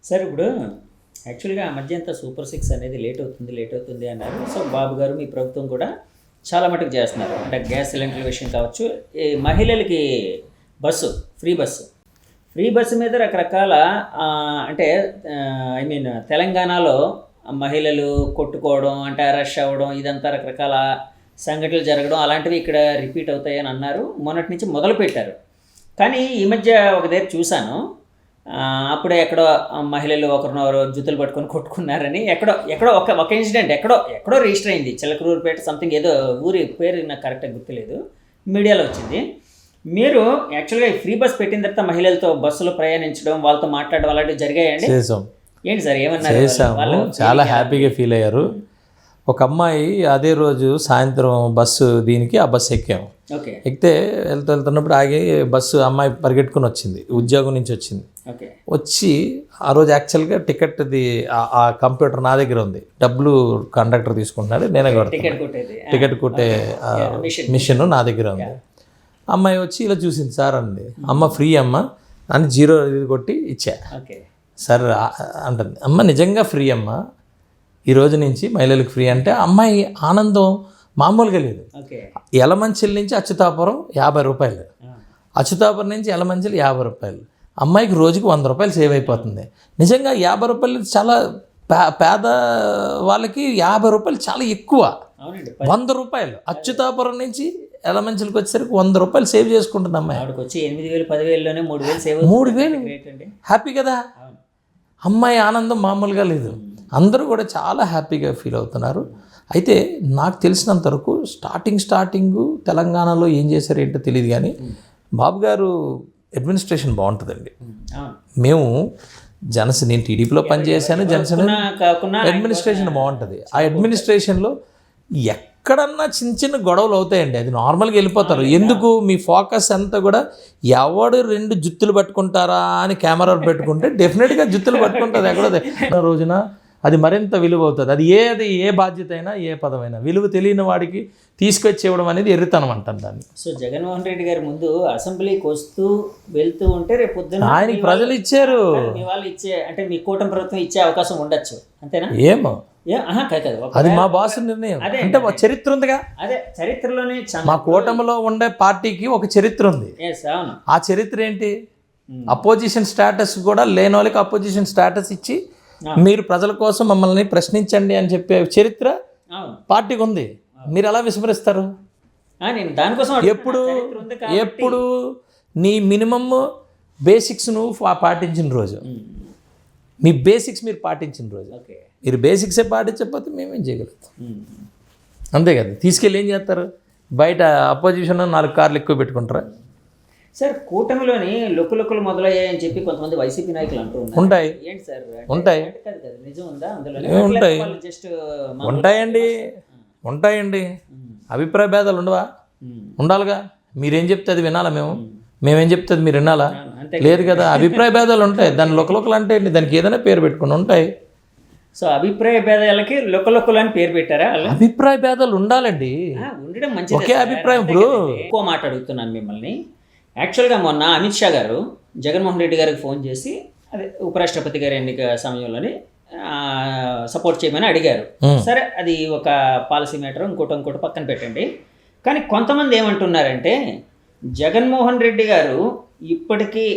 Sir ఇప్పుడు యాక్చువల్గా ఆ మధ్య అంతా సూపర్ 6 అనేది లేట్ అవుతుంది అన్నారు. సో బాబు గారు మీ ప్రభుత్వం కూడా చాలా మటుకు చేస్తున్నారు. అంటే గ్యాస్ సిలిండర్ విషయం కావచ్చు, ఈ మహిళలకి బస్సు ఫ్రీ బస్సు మీద రకరకాల అంటే ఐ మీన్ తెలంగాణలో మహిళలు కొట్టుకోవడం, అంటే రష్ అవ్వడం, ఇదంతా రకరకాల సంఘటనలు జరగడం అలాంటివి ఇక్కడ రిపీట్ అవుతాయని అన్నారు. మొన్నటి నుంచి మొదలుపెట్టారు. కానీ ఈ మధ్య ఒక దగ్గర చూశాను, అప్పుడే ఎక్కడో మహిళలు ఒకరినొకరు జుత్తులు పట్టుకొని కొట్టుకున్నారని ఎక్కడో ఒక ఇన్సిడెంట్ ఎక్కడో రిజిస్టర్ అయింది. చిలకలూరుపేట సంథింగ్ ఏదో ఊరి పేరు నాకు కరెక్ట్గా గుర్తులేదు, మీడియాలో వచ్చింది. మీరు యాక్చువల్గా ఈ ఫ్రీ బస్ పెట్టిన తర్వాత మహిళలతో బస్సులో ప్రయాణించడం, వాళ్ళతో మాట్లాడడం అలాంటివి జరిగాయండి? చేసాం. ఏంటి సార్ ఏమన్నారు? చేసాము, చాలా హ్యాపీగా ఫీల్ అయ్యారు. ఒక అమ్మాయి అదే రోజు సాయంత్రం బస్సు దీనికి ఆ బస్సు ఎక్కాము. ఓకే. ఎక్కితే వెళ్తున్నప్పుడు ఆగి బస్సు అమ్మాయి పరిగెట్టుకుని వచ్చింది, ఉద్యోగం నుంచి వచ్చింది. ఓకే. వచ్చి ఆ రోజు యాక్చువల్గా టికెట్ది ఆ కంప్యూటర్ నా దగ్గర ఉంది, డబ్బులు కండక్టర్ తీసుకుంటున్నాడు, నేనే కొడుతున్నాను. టికెట్ కొట్టే మిషన్ నా దగ్గర ఉంది. అమ్మాయి వచ్చి ఇలా చూసింది, సార్ అంది. అమ్మ ఫ్రీ అమ్మ అని 0 కొట్టి ఇచ్చా. సార్ అంటుంది, అమ్మ నిజంగా ఫ్రీ అమ్మ, ఈ రోజు నుంచి మహిళలకు ఫ్రీ అంటే అమ్మాయి ఆనందం మామూలుగా లేదు. యలమంచిల నుంచి అచ్యుతాపురం 50 రూపాయలు, అచ్యుతాపురం నుంచి యలమంచిలు 50 రూపాయలు, అమ్మాయికి రోజుకి 100 రూపాయలు సేవ్ అయిపోతుంది. నిజంగా 50 రూపాయలు చాలా పేద వాళ్ళకి 50 రూపాయలు చాలా ఎక్కువ. 100 రూపాయలు అచ్యుతాపురం నుంచి యలమంచిలకు వచ్చేసరికి 100 రూపాయలు సేవ్ చేసుకుంటుంది అమ్మాయి. 8,000 10,000లోనే 3,000 హ్యాపీ కదా. అమ్మాయి ఆనందం మామూలుగా లేదు. అందరూ కూడా చాలా హ్యాపీగా ఫీల్ అవుతున్నారు. అయితే నాకు తెలిసినంత వరకు స్టార్టింగ్ తెలంగాణలో ఏం చేశారు ఏంటో తెలియదు, కానీ బాబు గారు అడ్మినిస్ట్రేషన్ బాగుంటుందండి. మేము నేను టీడీపీలో పనిచేశాను, జనసేన అడ్మినిస్ట్రేషన్ బాగుంటుంది. ఆ అడ్మినిస్ట్రేషన్లో ఎక్కడన్నా చిన్న గొడవలు అవుతాయండి, అది నార్మల్గా వెళ్ళిపోతారు. ఎందుకు మీ ఫోకస్ అంతా కూడా ఎవడు 2 జుత్తులు పట్టుకుంటారా అని కెమెరాలు పెట్టుకుంటే డెఫినెట్గా జుత్తులు పట్టుకుంటుంది. ఎక్కడో రోజున అది మరింత విలువ అవుతుంది. అది ఏ బాధ్యత అయినా ఏ పదమైనా విలువ తెలియని వాడికి తీసుకొచ్చి ఇవ్వడం అనేది ఎర్రితనం అంటాను దాన్ని. సో జగన్మోహన్ రెడ్డి గారి ముందు అసెంబ్లీకి వెళ్తూ ఉంటే రేపు పొద్దున ఆయనకి ప్రజలు ఇచ్చారు, మీ వాళ్ళు ఇచ్చే అంటే మీ కూటమి ప్రభుత్వం ఇచ్చే అవకాశం ఉండొచ్చు, అంతేనా? ఏమో అది మా బాస్ నిర్ణయం. అంటే చరిత్ర ఉందిగా, అదే చరిత్రలోనే మా కూటమిలో ఉండే పార్టీకి ఒక చరిత్ర ఉంది. ఆ చరిత్ర ఏంటి? అపోజిషన్ స్టేటస్ కూడా లేని వాళ్ళకి అపోజిషన్ స్టేటస్ ఇచ్చి మీరు ప్రజల కోసం మమ్మల్ని ప్రశ్నించండి అని చెప్పే చరిత్ర పార్టీకి ఉంది. మీరు ఎలా విస్మరిస్తారు? ఎప్పుడు నీ మినిమమ్ బేసిక్స్ నువ్వు పాటించిన రోజు, మీ బేసిక్స్ మీరు పాటించిన రోజు, మీరు బేసిక్సే పాటించకపోతే మేమేం చేయగలుగుతాం? అంతే కదా. తీసుకెళ్ళి ఏం చేస్తారు? బయట అపోజిషన్ 4 కార్లు ఎక్కువ పెట్టుకుంటారా? సార్ కూటమిలోని లొక్కులు మొదలయ్యాయని చెప్పి కొంతమంది వైసీపీ నాయకులు అంటూ ఉంటాయి. ఏంటి సార్? ఉంటాయి, నిజం ఉందా అందులో? ఉంటాయండి. అభిప్రాయ భేదాలు ఉండవా? ఉండాలిగా. మీరేం చెప్తే అది వినాలా? మేమేం చెప్తే అది మీరు వినాలా? లేదు కదా. అభిప్రాయ భేదాలు ఉంటాయి. దాని లొక్కలు అంటే దానికి ఏదైనా పేరు పెట్టుకుని ఉంటాయి. సో అభిప్రాయ భేదాలకి లొక్కలు అని పేరు పెట్టారా? అభిప్రాయ భేదాలు ఉండాలండి, ఉండడం మంచిది. ఒకే అభిప్రాయం. ఇప్పుడు ఎక్కువ మాట అడుగుతున్నాను మిమ్మల్ని. యాక్చువల్గా మొన్న అమిత్ షా గారు జగన్మోహన్ రెడ్డి గారికి ఫోన్ చేసి అదే ఉపరాష్ట్రపతి గారి ఎన్నిక సమయంలోని సపోర్ట్ చేయమని అడిగారు. సరే, అది ఒక పాలసీ మ్యాటర్, ఇంకోటి పక్కన పెట్టండి. కానీ కొంతమంది ఏమంటున్నారంటే జగన్మోహన్ రెడ్డి గారు ఇప్పటికీ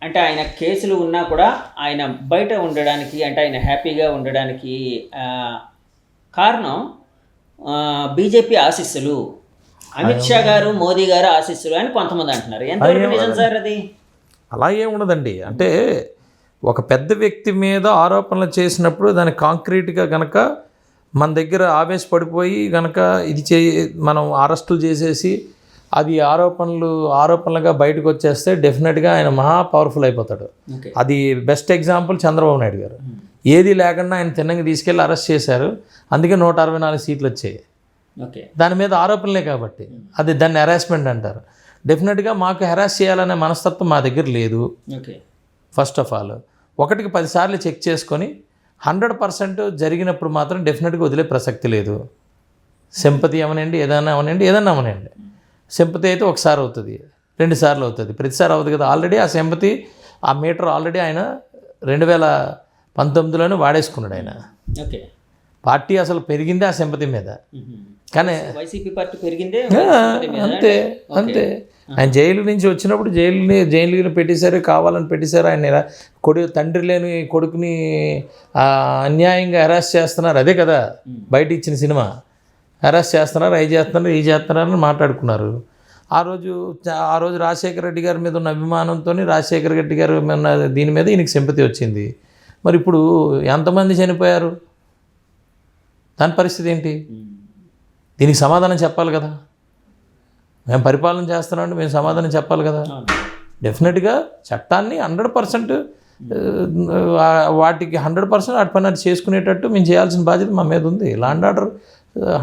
అంటే ఆయన కేసులు ఉన్నా కూడా ఆయన బయట ఉండడానికి, అంటే ఆయన హ్యాపీగా ఉండడానికి కారణం బీజేపీ ఆశీస్సులు, అమిత్ షా గారు మోదీ గారు ఆశీస్సులు అని కొంతమంది అంటున్నారు. ఎంతవరకు నిజం సార్ అది? అలా ఏముండదండి. అంటే ఒక పెద్ద వ్యక్తి మీద ఆరోపణలు చేసినప్పుడు దాన్ని కాంక్రీట్గా కనుక మన దగ్గర ఆవేశపడిపోయి కనుక మనం అరెస్టులు చేసేసి అది ఆరోపణలుగా బయటకు వచ్చేస్తే డెఫినెట్గా ఆయన మహా పవర్ఫుల్ అయిపోతాడు. అది బెస్ట్ ఎగ్జాంపుల్ చంద్రబాబు నాయుడు గారు. ఏది లేకుండా ఆయన తిన్నంగా తీసుకెళ్ళి అరెస్ట్ చేశారు, అందుకే 164 సీట్లు వచ్చాయి. దాని మీద ఆరోపణలే కాబట్టి దాన్ని హెరాస్మెంట్ అంటారు. డెఫినెట్గా మాకు హెరాస్ చేయాలనే మనస్తత్వం మా దగ్గర లేదు. ఫస్ట్ ఆఫ్ ఆల్ 1కి 10 సార్లు చెక్ చేసుకొని 100% జరిగినప్పుడు మాత్రం డెఫినెట్గా వదిలే ప్రసక్తి లేదు. సింపతి అవనండి, ఏదైనా అవనండి. సింపతి అయితే ఒకసారి అవుతుంది, 2 సార్లు అవుతుంది, ప్రతిసారి అవుతుంది కదా. ఆల్రెడీ ఆ సింపతి ఆ మీటర్ ఆల్రెడీ ఆయన 19లోనే వాడేసుకున్నాడు ఆయన. ఓకే. పార్టీ అసలు పెరిగిందే ఆ సింపతి మీద. కానీ వైసీపీ పార్టీ పెరిగిందే అంతే అంతే. ఆయన జైలు నుంచి వచ్చినప్పుడు జైలుని పెట్టేశారు, కావాలని పెట్టేశారు. ఆయన తండ్రి లేని కొడుకుని అన్యాయంగా హెరాస్ చేస్తున్నారు. అదే కదా బయట ఇచ్చిన సినిమా. హెరాస్ చేస్తున్నారు, అవి చేస్తున్నారు అని మాట్లాడుకున్నారు. ఆ రోజు రాజశేఖర రెడ్డి గారి మీద ఉన్న అభిమానంతో రాజశేఖర రెడ్డి గారి ఉన్న దీని మీద ఈయనకి సింపతి వచ్చింది. మరి ఇప్పుడు ఎంతమంది చనిపోయారు, దాని పరిస్థితి ఏంటి? దీనికి సమాధానం చెప్పాలి కదా. మేము పరిపాలన చేస్తున్నామంటే మేము సమాధానం చెప్పాలి కదా. డెఫినెట్గా చట్టాన్ని 100% వాటికి 100% వాటి పని చేసుకునేటట్టు మేము చేయాల్సిన బాధ్యత మా మీద ఉంది. లా అండ్ ఆర్డర్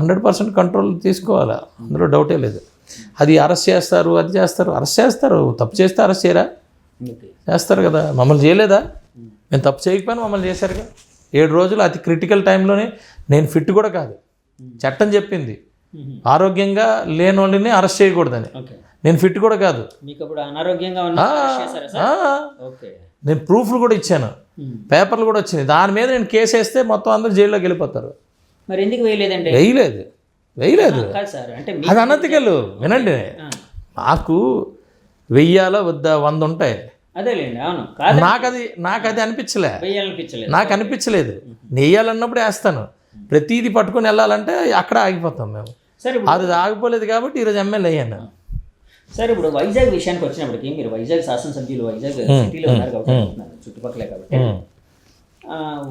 100% కంట్రోల్ తీసుకోవాలి, అందులో డౌటే లేదు. అది అరెస్ట్ చేస్తారు, అది చేస్తారు, అరెస్ట్ చేస్తారు. తప్పు చేస్తే అరెస్ట్ చేయరా? చేస్తారు కదా. మమ్మల్ని చేయలేదా? మేము తప్పు చేయకపోయినా మమ్మల్ని చేశారుగా. 7 రోజులు అతి క్రిటికల్ టైంలోనే నేను ఫిట్ కూడా కాదు, చట్టం చెప్పింది ఆరోగ్యంగా లేని వాళ్ళని అరెస్ట్ చేయకూడదని. నేను ఫిట్ కూడా కాదు, నేను ప్రూఫ్లు కూడా ఇచ్చాను, పేపర్లు కూడా వచ్చినాయి. దాని మీద నేను కేసు వేస్తే మొత్తం అందరూ జైల్లోకి వెళ్ళిపోతారు. మరి ఎందుకు వేయలేదండి? వేయలేదు అది అనతికలు. వినండి, నాకు వెయ్యాలో వద్దా 100 ఉంటాయి. నాకు అది అనిపించలే, నాకు అనిపించలేదు. నెయ్యాలన్నప్పుడు వేస్తాను. ప్రతిదీ పట్టుకొని వెళ్ళాలంటే అక్కడ ఆగిపోతాం మేము. అది ఆగిపోలేదు కాబట్టి ఈరోజు ఎమ్మెల్యే అయ్యాను. సరే, ఇప్పుడు వైజాగ్ విషయానికి వచ్చినప్పటికీ మీరు వైజాగ్ శాసనసభ్యులు, వైజాగ్ సిటీలో ఉన్నారు కాబట్టి, చుట్టుపక్కలే కాబట్టి,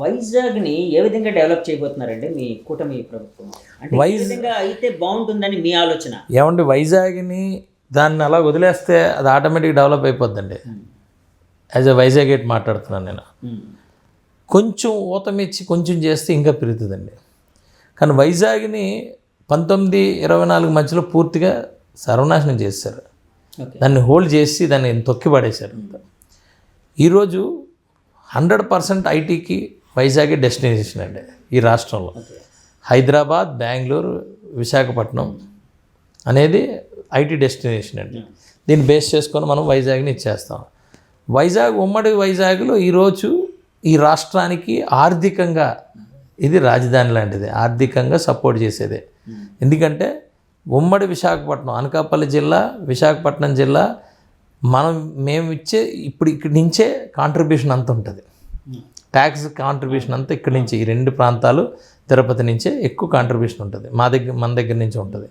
వైజాగ్ని ఏ విధంగా డెవలప్ చేయబోతున్నారండి మీ కూటమి ప్రభుత్వం? అంటే ఏ విధంగా అయితే బాగుంటుందని మీ ఆలోచన? ఏమండి, వైజాగ్ని దాన్ని అలా వదిలేస్తే అది ఆటోమేటిక్ డెవలప్ అయిపోద్దండి. యాజ్ ఎ వైజాగ్ గేట్ మాట్లాడుతున్నాను నేను. కొంచెం ఊతమిచ్చి కొంచెం చేస్తే ఇంకా పెరుగుతుందండి. కానీ వైజాగ్ని 1924 మధ్యలో పూర్తిగా సర్వనాశనం చేశారు. దాన్ని హోల్డ్ చేసి దాన్ని తొక్కిపడేశారు. ఈరోజు 100% ఐటీకి వైజాగే డెస్టినేషన్ అండి ఈ రాష్ట్రంలో. హైదరాబాద్, బెంగళూరు, విశాఖపట్నం అనేది ఐటీ డెస్టినేషన్ అండి. దీన్ని బేస్ చేసుకొని మనం వైజాగ్ని ఇచ్చేస్తాం. ఉమ్మడి వైజాగ్లో ఈరోజు ఈ రాష్ట్రానికి ఆర్థికంగా ఇది రాజధాని లాంటిది, ఆర్థికంగా సపోర్ట్ చేసేదే. ఎందుకంటే ఉమ్మడి విశాఖపట్నం, అనకాపల్లి జిల్లా, విశాఖపట్నం జిల్లా మేము ఇచ్చే ఇక్కడి నుంచే కాంట్రిబ్యూషన్ అంత ఉంటుంది. ట్యాక్స్ కాంట్రిబ్యూషన్ అంతా ఇక్కడి నుంచి, ఈ 2 ప్రాంతాలు తిరుపతి నుంచే ఎక్కువ కాంట్రిబ్యూషన్ ఉంటుంది. మన దగ్గర నుంచి ఉంటుంది.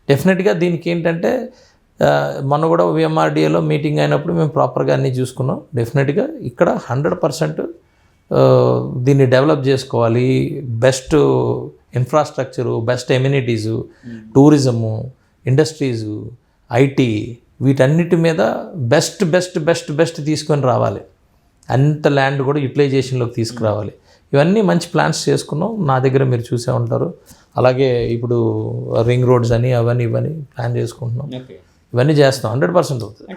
డెఫినెట్గా దీనికి ఏంటంటే మొన్న కూడా విఎంఆర్డీఏలో మీటింగ్ అయినప్పుడు మేము ప్రాపర్గా అన్నీ చూసుకున్నాం. డెఫినెట్గా ఇక్కడ 100% దీన్ని డెవలప్ చేసుకోవాలి. Best infrastructure, best amenities, tourism, industries, IT, వీటన్నిటి మీద బెస్ట్ తీసుకొని రావాలి. అంత ల్యాండ్ కూడా యూటిలైజేషన్లోకి తీసుకురావాలి. ఇవన్నీ మంచి ప్లాన్స్ చేసుకున్నాం. నా దగ్గర మీరు చూసే ఉంటారు. అలాగే ఇప్పుడు రింగ్ రోడ్స్ అని అవన్నీ ఇవన్నీ ప్లాన్ చేసుకుంటున్నాం. ఇవన్నీ చేస్తాం. 100% అవుతుంది.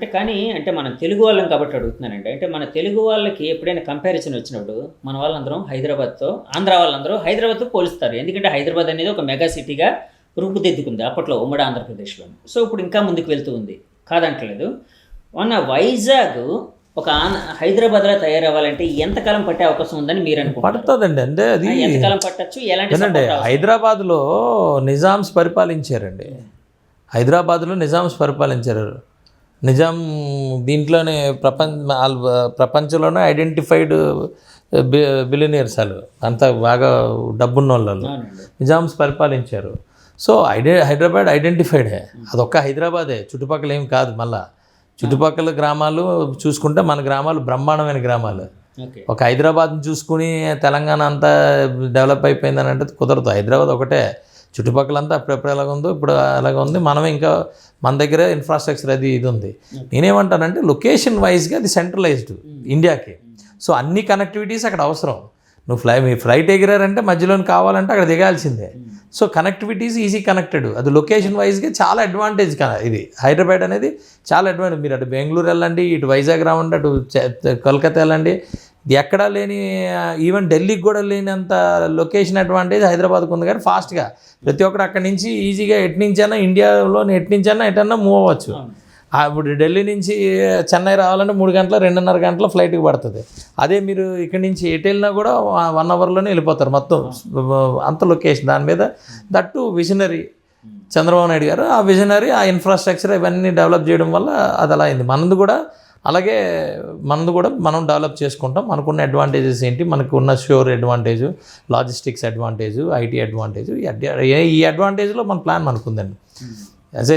అంటే మనం తెలుగు వాళ్ళం కాబట్టి అడుగుతున్నానండి. అంటే మన తెలుగు వాళ్ళకి ఎప్పుడైనా కంపారిజన్ వచ్చినప్పుడు మన వాళ్ళందరం హైదరాబాద్తో, ఆంధ్ర వాళ్ళందరూ హైదరాబాద్తో పోలుస్తారు. ఎందుకంటే హైదరాబాద్ అనేది ఒక మెగా సిటీగా రూపుదిద్దుకుంది అప్పట్లో ఉమ్మడి ఆంధ్రప్రదేశ్లో. సో ఇప్పుడు ఇంకా ముందుకు వెళ్తూ ఉంది, కాదంటలేదు. మొన్న వైజాగ్ ఒక హైదరాబాద్లో తయారవ్వాలంటే ఎంతకాలం పట్టే అవకాశం ఉందని మీరు అనుకుంటారు? పడుతుందండి. అంటే అది ఎంతకాలం పట్టచ్చు? ఎలాంటి? హైదరాబాద్లో నిజామ్స్ పరిపాలించారండి. హైదరాబాద్లో నిజామ్స్ పరిపాలించారు. నిజాం దీంట్లోనే ప్రపంచంలోనే ఐడెంటిఫైడ్ బిలియనియర్స్ వాళ్ళు, అంత బాగా డబ్బున్న వాళ్ళు నిజామ్స్ పరిపాలించారు. సో హైదరాబాద్ ఐడెంటిఫైడే. అదొక్క హైదరాబాదే, చుట్టుపక్కల ఏం కాదు. మళ్ళా చుట్టుపక్కల గ్రామాలు చూసుకుంటే మన గ్రామాలు బ్రహ్మాండమైన గ్రామాలు. ఒక హైదరాబాద్ని చూసుకుని తెలంగాణ అంతా డెవలప్ అయిపోయిందని అంటే కుదరదు. హైదరాబాద్ ఒకటే, చుట్టుపక్కలంతా అప్పుడెప్పుడు ఎలాగ ఉందో ఇప్పుడు అలాగ ఉంది. మనం ఇంకా మన దగ్గర ఇన్ఫ్రాస్ట్రక్చర్ అది ఇది ఉంది. నేనేమంటానంటే లొకేషన్ వైజ్గా అది సెంట్రలైజ్డ్ ఇండియాకి. సో అన్ని కనెక్టివిటీస్ అక్కడ అవసరం. మీ ఫ్లైట్ ఎగిరారంటే మధ్యలోని కావాలంటే అక్కడ దిగాల్సిందే. So connectivities easy connected. అది లొకేషన్ వైజ్గా చాలా అడ్వాంటేజ్ కదా. ఇది హైదరాబాద్ అనేది చాలా అడ్వాంటేజ్. మీరు అటు బెంగళూరు వెళ్ళండి, ఇటు వైజాగ్ రావండి, అటు కోల్కతా వెళ్ళండి, ఎక్కడా లేని, ఈవెన్ ఢిల్లీకి కూడా లేనంత లొకేషన్ అడ్వాంటేజ్ హైదరాబాద్కు ఉంది. కానీ ఫాస్ట్గా ప్రతి ఒక్కరు అక్కడి నుంచి ఈజీగా ఎట్నుంచైనా ఇండియాలోని ఎట్నుంచైనా ఎటన్నా మూవ్ అవ్వచ్చు. ఇప్పుడు ఢిల్లీ నుంచి చెన్నై రావాలంటే 3 గంటల 2.5 గంటల ఫ్లైట్కి పడుతుంది. అదే మీరు ఇక్కడి నుంచి ఎటు వెళ్ళినా కూడా 1 అవర్లోనే వెళ్ళిపోతారు మొత్తం అంత లొకేషన్. దాని మీద దట్టు విజనరీ చంద్రబాబు నాయుడు గారు, ఆ విజనరీ ఆ ఇన్ఫ్రాస్ట్రక్చర్ ఇవన్నీ డెవలప్ చేయడం వల్ల అది అలా అయింది. మనది కూడా అలాగే మనం డెవలప్ చేసుకుంటాం. మనకున్న అడ్వాంటేజెస్ ఏంటి, మనకు ఉన్న shore advantage, logistics advantage, IT advantage, ఈ అడ్వాంటేజ్లో మన ప్లాన్ మనకుందండి. As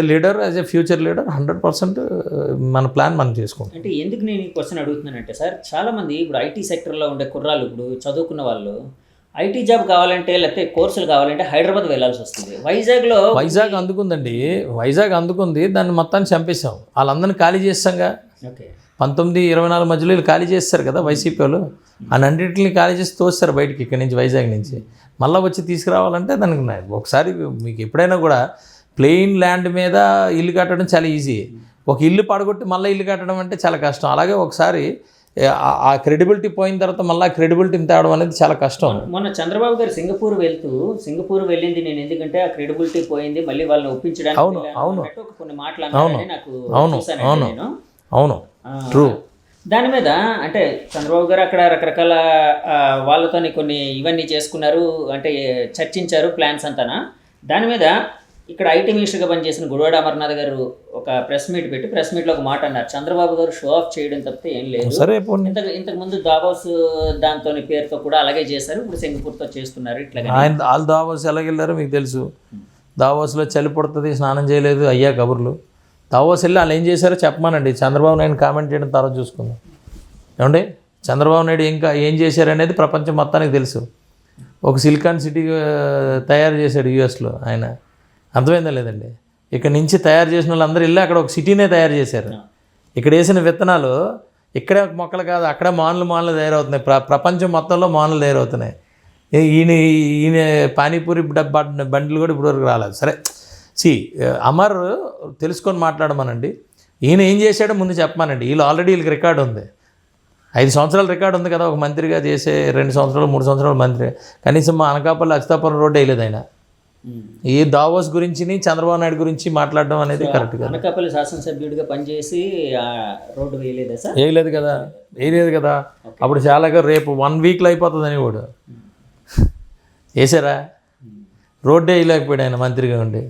a leader, as a future leader 100% మన ప్లాన్ మనం చేసుకుంటాం. అంటే ఎందుకు నేను ఈ క్వశ్చన్ అడుగుతున్నానంటే సార్, చాలామంది ఇప్పుడు ఐటీ సెక్టర్లో ఉండే కుర్రాళ్ళు, ఇప్పుడు చదువుకున్న వాళ్ళు ఐటీ జాబ్ కావాలంటే లేకపోతే కోర్సులు కావాలంటే హైదరాబాద్ వెళ్ళాల్సి వస్తుంది. వైజాగ్ అందుకుందండి, వైజాగ్ అందుకుంది, దాన్ని మొత్తాన్ని చంపేశాం. వాళ్ళందరినీ ఖాళీ చేస్తాంగా. ఓకే, 19-24 మధ్యలో వీళ్ళు ఖాళీ చేస్తారు కదా వైసీపీ వాళ్ళు. అన్నింటిని ఖాళీ చేసి తోస్తారు బయటికి ఇక్కడి నుంచి, వైజాగ్ నుంచి. మళ్ళీ వచ్చి తీసుకురావాలంటే దానికి ఒకసారి మీకు ఎప్పుడైనా కూడా ప్లెయిన్ ల్యాండ్ మీద ఇల్లు కట్టడం చాలా ఈజీ. ఒక ఇల్లు పడగొట్టి మళ్ళీ ఇల్లు కట్టడం అంటే చాలా కష్టం. అలాగే ఒకసారి ఆ క్రెడిబిలిటీ పోయిన తర్వాత మళ్ళీ క్రెడిబిలిటీని తేవడం అనేది చాలా కష్టం. మొన్న చంద్రబాబు గారు సింగపూర్ వెళ్ళింది నేను ఎందుకంటే ఆ క్రెడిబిలిటీ పోయింది, మళ్ళీ వాళ్ళని ఒప్పించడానికి కొన్ని మాటలు నాకు అవును ట్రూ. దాని మీద అంటే చంద్రబాబు గారు అక్కడ రకరకాల వాళ్ళతో కొన్ని ఇవన్నీ చేసుకున్నారు, అంటే చర్చించారు ప్లాన్స్ అంతానా. దాని మీద ఇక్కడ ఐటీ మినిస్టర్గా పనిచేసిన గుడివాడ అమర్నాథ్ గారు ఒక ప్రెస్ మీట్లో ఒక మాట అన్నారు, చంద్రబాబు గారు షో ఆఫ్ చేయడం తప్పితే ఏం లేదు. ఇంతకు ముందు దావోస్ దాంతో పేరుతో కూడా అలాగే చేశారు, ఇప్పుడు సింగపూర్తో చేస్తున్నారు. ఇట్లా వాళ్ళు దావోస్ ఎలాగ వెళ్ళారో మీకు తెలుసు. దావోస్లో చలి పుడుతుంది, స్నానం చేయలేదు, అయ్యా కబుర్లు. దావోస్ వెళ్ళి వాళ్ళు ఏం చేశారో చెప్పమానండి. చంద్రబాబు నాయుడు కామెంట్ చేయడం తర్వాత చూసుకుందాం. ఏమండి, చంద్రబాబు నాయుడు ఇంకా ఏం చేశారనేది ప్రపంచం మొత్తానికి తెలుసు. ఒక సిలికాన్ సిటీ తయారు చేశాడు యూఎస్లో ఆయన. అర్థమైందా లేదండి? ఇక్కడ నుంచి తయారు చేసిన వాళ్ళందరూ వెళ్ళి అక్కడ ఒక సిటీనే తయారు చేశారు. ఇక్కడ వేసిన విత్తనాలు ఇక్కడే మొక్కలు కాదు, అక్కడే మానులు తయారవుతున్నాయి. ప్రపంచం మొత్తంలో మానులు తయారవుతున్నాయి. ఈయన పానీపూరి బండ్లు కూడా ఇప్పటివరకు రాలేదు. సరే, అమర్ తెలుసుకొని మాట్లాడమనండి. ఈయన ఏం చేశాడో ముందు చెప్పమానండి. వీళ్ళకి రికార్డు ఉంది, 5 సంవత్సరాల రికార్డు ఉంది కదా. ఒక మంత్రిగా చేసే 2 సంవత్సరాలు 3 సంవత్సరాలు మంత్రి. కనీసం మా అనకాపల్లి అచ్యుతాపురం రోడ్డు వేయలేదు ఆయన. ఈ దావోస్ గురించి చంద్రబాబు నాయుడు గురించి మాట్లాడడం అనేది కరెక్ట్ కదా. అనకాపల్లి శాసనసభ్యుడిగా పనిచేసి రోడ్డు వేయలేదా సార్? వేయలేదు కదా. అప్పుడు చాలా రేపు 1 వీక్లో అయిపోతుందని కూడా వేసారా? రోడ్డే వేయలేకపోయాడు ఆయన మంత్రిగా ఉండి.